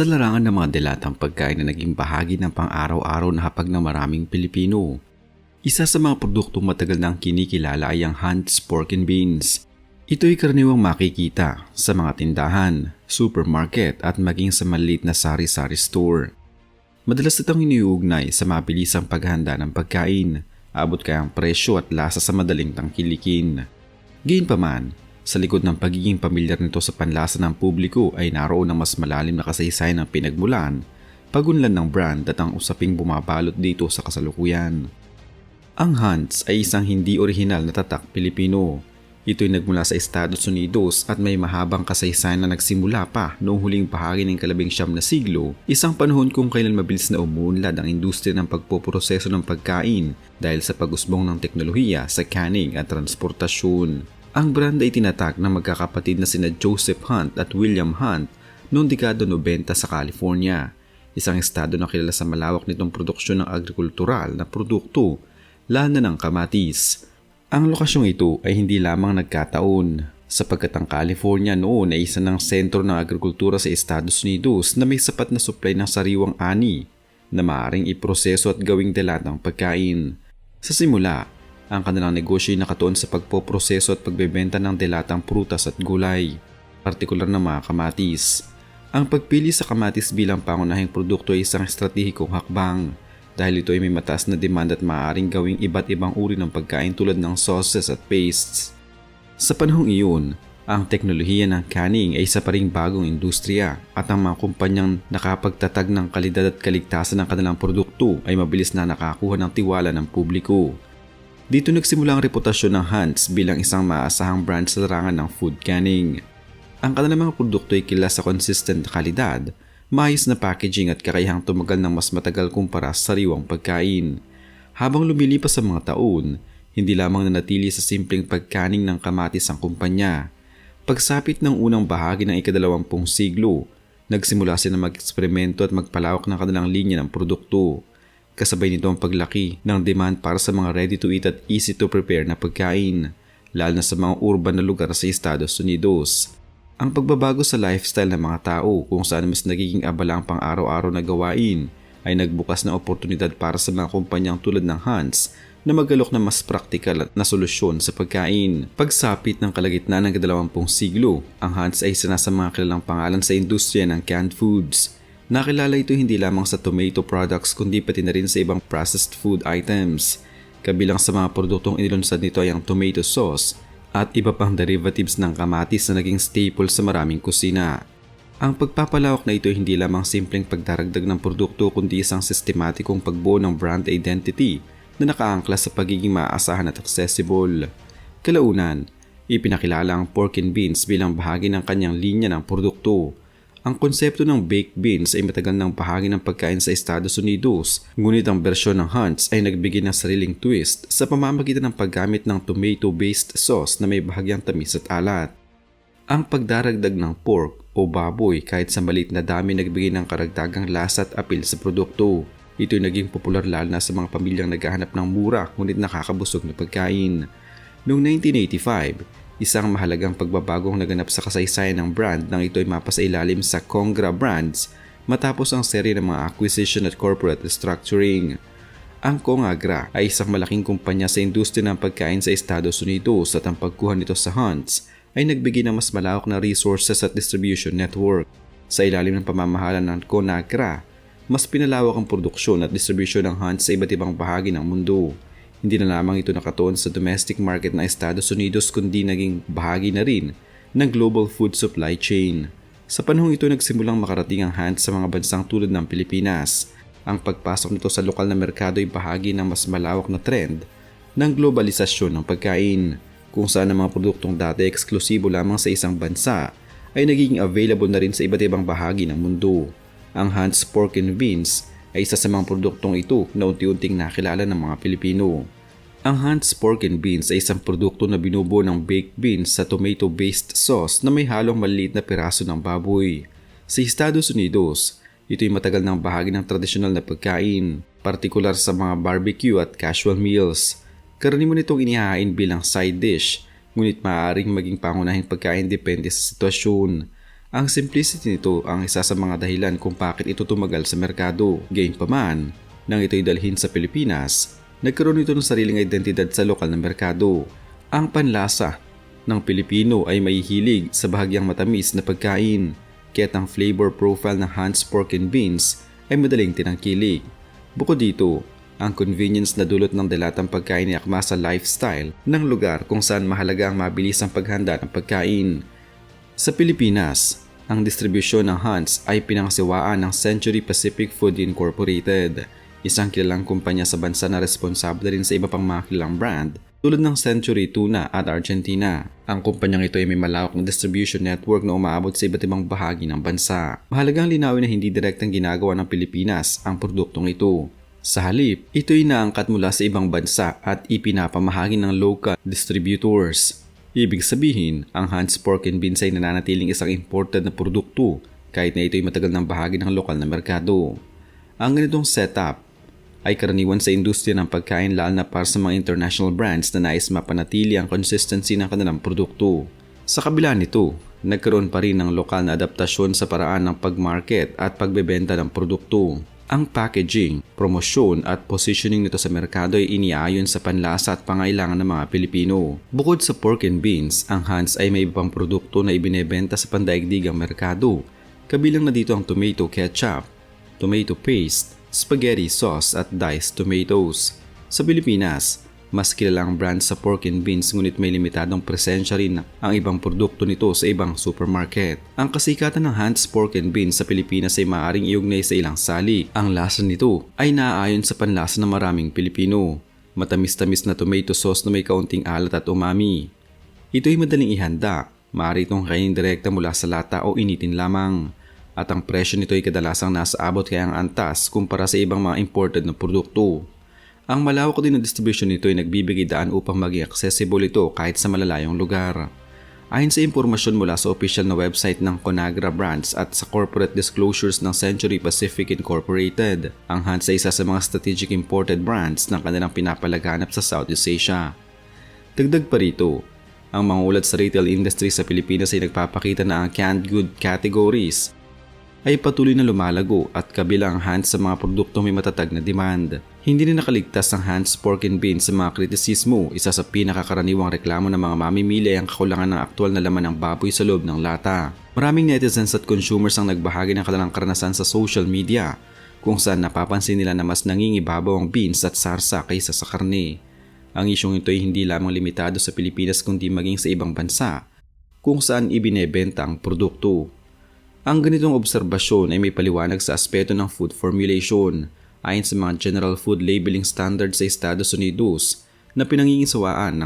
Sa larangan ng mga dilatang pagkain na naging bahagi ng pang-araw-araw na hapag ng maraming Pilipino. Isa sa mga produktong matagal nang kinikilala ay ang Hunt's Pork and Beans. Ito ay karaniwang makikita sa mga tindahan, supermarket at maging sa maliit na sari-sari store. Madalas itong iniuugnay sa mabilisang paghanda ng pagkain, abot kayang presyo at lasa sa madaling tangkilikin. Gayunpaman, sa likod ng pagiging pamilyar nito sa panlasa ng publiko ay naroon ang mas malalim na kasaysayan ng pinagmulan, pagunlad ng brand at ang usaping bumabalot dito sa kasalukuyan. Ang Hunt's ay isang hindi orihinal na tatak Pilipino. Ito'y nagmula sa Estados Unidos at may mahabang kasaysayan na nagsimula pa noong huling bahagi ng ika-19 na siglo, isang panahon kung kailan mabilis na umuunlad ang industriya ng pagpoproseso ng pagkain dahil sa pag-usbong ng teknolohiya sa canning at transportasyon. Ang brand ay tinatag ng magkakapatid na sina Joseph Hunt at William Hunt noong dekada 90 sa California, isang estado na kilala sa malawak nitong produksyon ng agrikultural na produkto, lalo na ng kamatis. Ang lokasyong ito ay hindi lamang nagkataon sapagkat ang California noon ay isa ng sentro ng agrikultura sa Estados Unidos na may sapat na supply ng sariwang ani na maaaring iproseso at gawing dilatang pagkain. Sa simula, ang kanilang negosyo ay nakatuon sa pagpoproseso at pagbebenta ng dilatang prutas at gulay, partikular na mga kamatis. Ang pagpili sa kamatis bilang pangunahing produkto ay isang estratehikong hakbang dahil ito ay may mataas na demand at maaaring gawing iba't ibang uri ng pagkain tulad ng sauces at pastes. Sa panahong iyon, ang teknolohiya ng canning ay isa pa ring bagong industriya at ang mga kumpanyang nakapagtatag ng kalidad at kaligtasan ng kanilang produkto ay mabilis na nakakuha ng tiwala ng publiko. Dito nagsimula ang reputasyon ng Hunt's bilang isang maasahang brand sa larangan ng food canning. Ang kanilang mga produkto ay kilala sa consistent na kalidad, maayos na packaging at kakayahang tumagal ng mas matagal kumpara sa sariwang pagkain. Habang lumilipas sa mga taon, hindi lamang nanatili sa simpleng pagkaning ng kamatis ang kumpanya. Pagsapit ng unang bahagi ng ika-20 siglo, nagsimula sila mag-eksperimento at magpalawak ng kanilang linya ng produkto. Kasabay nito ang paglaki ng demand para sa mga ready-to-eat at easy-to-prepare na pagkain, lalo na sa mga urban na lugar sa Estados Unidos. Ang pagbabago sa lifestyle ng mga tao kung saan mas nagiging abala ang pang-araw-araw na gawain ay nagbukas ng oportunidad para sa mga kumpanyang tulad ng Hunt's na magalok na mas praktikal na solusyon sa pagkain. Pagsapit ng kalagitnaan ng ika-20 siglo, ang Hunt's ay isa na sa mga kilalang pangalan sa industriya ng canned foods. Nakilala ito hindi lamang sa tomato products kundi pati na rin sa ibang processed food items. Kabilang sa mga produktong inilunsad nito ay ang tomato sauce at iba pang derivatives ng kamatis na naging staple sa maraming kusina. Ang pagpapalawak na ito hindi lamang simpleng pagdaragdag ng produkto kundi isang sistematikong pagbuo ng brand identity na nakaangkla sa pagiging maaasahan at accessible. Kalaunan, ipinakilala ang pork and beans bilang bahagi ng kanyang linya ng produkto. Ang konsepto ng baked beans ay matagal ng bahagi ng pagkain sa Estados Unidos, ngunit ang bersyon ng Hunt's ay nagbigay ng sariling twist sa pamamagitan ng paggamit ng tomato-based sauce na may bahagyang tamis at alat. Ang pagdaragdag ng pork o baboy kahit sa maliit na dami nagbigay ng karagdagang lasa at appeal sa produkto. Ito'y naging popular lalo na sa mga pamilyang naghahanap ng mura ngunit nakakabusog na pagkain. Noong 1985, isang mahalagang pagbabagong naganap sa kasaysayan ng brand nang ito'y mapasailalim sa Congra Brands matapos ang serye ng mga acquisition at corporate restructuring. Ang Congra ay isang malaking kumpanya sa industriya ng pagkain sa Estados Unidos at ang pagkuha nito sa Hunt's ay nagbigay ng mas malawak na resources at distribution network. Sa ilalim ng pamamahala ng Congra, mas pinalawak ang produksyon at distribution ng Hunt's sa iba't ibang bahagi ng mundo. Hindi na lamang ito nakatuon sa domestic market ng Estados Unidos kundi naging bahagi na rin ng global food supply chain. Sa panahong ito nagsimulang makarating ang Hunt's sa mga bansang tulad ng Pilipinas. Ang pagpasok nito sa lokal na merkado ay bahagi ng mas malawak na trend ng globalisasyon ng pagkain, kung saan ang mga produktong dati eksklusibo lamang sa isang bansa ay nagiging available na rin sa iba't ibang bahagi ng mundo. Ang Hunt's Pork and Beans ay isa sa mga produktong ito na unti-unting nakilala ng mga Pilipino. Ang Hunt's Pork and Beans ay isang produkto na binubuo ng baked beans sa tomato-based sauce na may halong maliit na piraso ng baboy. Sa Estados Unidos, ito ay matagal ng bahagi ng tradisyonal na pagkain, partikular sa mga barbecue at casual meals. Karaniwan itong inihahain bilang side dish, ngunit maaaring maging pangunahing pagkain depende sa sitwasyon. Ang simplicity nito ang isa sa mga dahilan kung bakit ito tumagal sa merkado. Gayunpaman, nang ito'y dalhin sa Pilipinas, nagkaroon ito ng sariling identidad sa lokal na merkado. Ang panlasa ng Pilipino ay mahihilig sa bahagyang matamis na pagkain, kaya't ang flavor profile ng Hans Pork and Beans ay madaling tinangkilik. Bukod dito, ang convenience na dulot ng dilatang pagkain ay akma sa lifestyle ng lugar kung saan mahalaga ang mabilisang paghanda ng pagkain. Sa Pilipinas, ang distribusyon ng Hans ay pinangasiwaan ng Century Pacific Food Incorporated, isang kilalang kumpanya sa bansa na responsable rin sa iba pang mga kilalang brand tulad ng Century Tuna at Argentina. Ang kumpanyang ito ay may malawak na distribution network na umaabot sa iba't ibang bahagi ng bansa. Mahalagang linawin na hindi direktang ginagawa ng Pilipinas ang produktong ito. Sa halip, ito'y naangkat mula sa ibang bansa at ipinapamahagi ng local distributors. Ibig sabihin, ang Hans Pork and Beans ay nananatiling isang imported na produkto kahit na ito'y matagal ng bahagi ng lokal na merkado. Ang ganitong setup ay karaniwan sa industriya ng pagkain lalo na para sa mga international brands na nais mapanatili ang consistency ng kanilang produkto. Sa kabila nito, nagkaroon pa rin ng lokal na adaptasyon sa paraan ng pag-market at pagbebenta ng produkto. Ang packaging, promosyon at positioning nito sa merkado ay iniayon sa panlasa at pangailangan ng mga Pilipino. Bukod sa pork and beans, ang Hans ay may ibang produkto na ibinebenta sa pandaigdigang merkado. Kabilang na dito ang tomato ketchup, tomato paste, spaghetti sauce at diced tomatoes. Sa Pilipinas, mas kilalang brand sa pork and beans ngunit may limitadong presensya rin ang ibang produkto nito sa ibang supermarket. Ang kasikatan ng Hans Pork and Beans sa Pilipinas ay maaaring iugnay sa ilang salik. Ang lasa nito ay naaayon sa panlasa ng maraming Pilipino. Matamis-tamis na tomato sauce na may kaunting alat at umami. Ito ay madaling ihanda, maaari itong kainin direkta mula sa lata o initin lamang. At ang presyo nito ay kadalasang nasa abot kaya ang antas kumpara sa ibang mga imported na produkto. Ang malawak din na distribution nito ay nagbibigay daan upang maging accessible ito kahit sa malalayong lugar. Ayon sa impormasyon mula sa official na website ng Conagra Brands at sa corporate disclosures ng Century Pacific Incorporated, ang Hans ay isa sa mga strategic imported brands na kanilang pinapalaganap sa Southeast Asia. Dagdag pa rito, ang mga ulat sa retail industry sa Pilipinas ay nagpapakita na ang canned good categories ay patuloy na lumalago at kabilang Hans sa mga produktong may matatag na demand. Hindi na nakaligtas ang Hans Pork and Beans sa mga kritisismo. Isa sa pinakakaraniwang reklamo ng mga mamimili ay ang kakulangan ng aktual na laman ng baboy sa loob ng lata. Maraming netizens at consumers ang nagbahagi ng kanilang karanasan sa social media kung saan napapansin nila na mas nangingibabaw ang beans at sarsa kaysa sa karne. Ang isyong ito ay hindi lamang limitado sa Pilipinas kundi maging sa ibang bansa kung saan ibinebenta ang produkto. Ang ganitong obserbasyon ay may paliwanag sa aspeto ng food formulation ayon sa mga General Food Labeling Standards sa Estados Unidos na pinangangasiwaan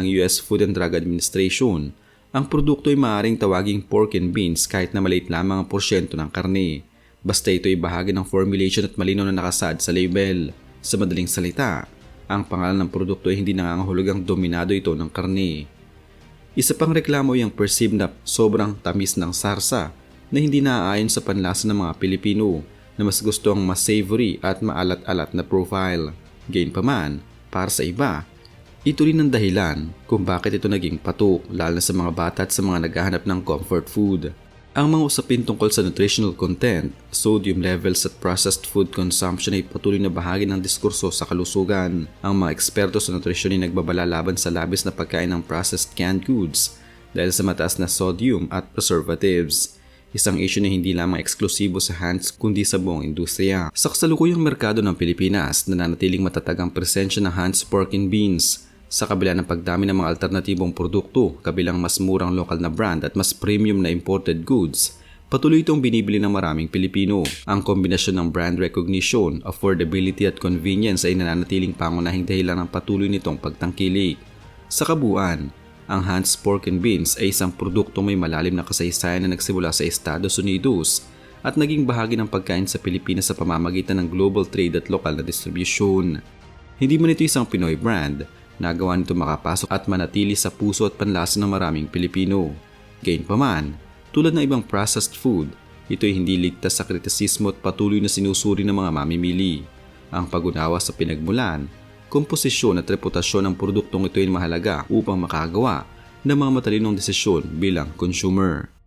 ng US Food and Drug Administration. Ang produkto ay maaaring tawaging pork and beans kahit na maliit lamang ang porsyento ng karne. Basta ito ay bahagi ng formulation at malinaw na nakasad sa label. Sa madaling salita, ang pangalan ng produkto ay hindi nangangahulugang dominado ito ng karne. Isa pang reklamo ay ang perceived na sobrang tamis ng sarsa na hindi naaayon sa panlasa ng mga Pilipino na mas gusto ang mas savory at maalat-alat na profile. Gayunpaman, para sa iba, ito rin ang dahilan kung bakit ito naging patok lalo na sa mga bata at sa mga naghahanap ng comfort food. Ang mga usapin tungkol sa nutritional content, sodium levels at processed food consumption ay patuloy na bahagi ng diskurso sa kalusugan. Ang mga eksperto sa nutrisyon ay nagbabala laban sa labis na pagkain ng processed canned goods dahil sa mataas na sodium at preservatives. Isang issue na hindi lamang eksklusibo sa Hans kundi sa buong industriya. Sa kasalukuyang merkado ng Pilipinas, nananatiling matatag ang presensya ng Hans Pork and Beans. Sa kabila ng pagdami ng mga alternatibong produkto, kabilang mas murang lokal na brand at mas premium na imported goods, patuloy itong binibili ng maraming Pilipino. Ang kombinasyon ng brand recognition, affordability at convenience ay nananatiling pangunahing dahilan ng patuloy nitong pagtangkilik. Sa kabuuan, ang Hans Pork and Beans ay isang produkto may malalim na kasaysayan na nagsimula sa Estados Unidos at naging bahagi ng pagkain sa Pilipinas sa pamamagitan ng global trade at lokal na distribution. Hindi man ito isang Pinoy brand, nagawa nito makapasok at manatili sa puso at panlasa ng maraming Pilipino. Gayunpaman, tulad ng ibang processed food, ito ay hindi ligtas sa kritisismo at patuloy na sinusuri ng mga mamimili. Ang pag-unawa sa pinagmulan, komposisyon at reputasyon ng produktong ito ay mahalaga upang makagawa ng mga matalinong desisyon bilang consumer.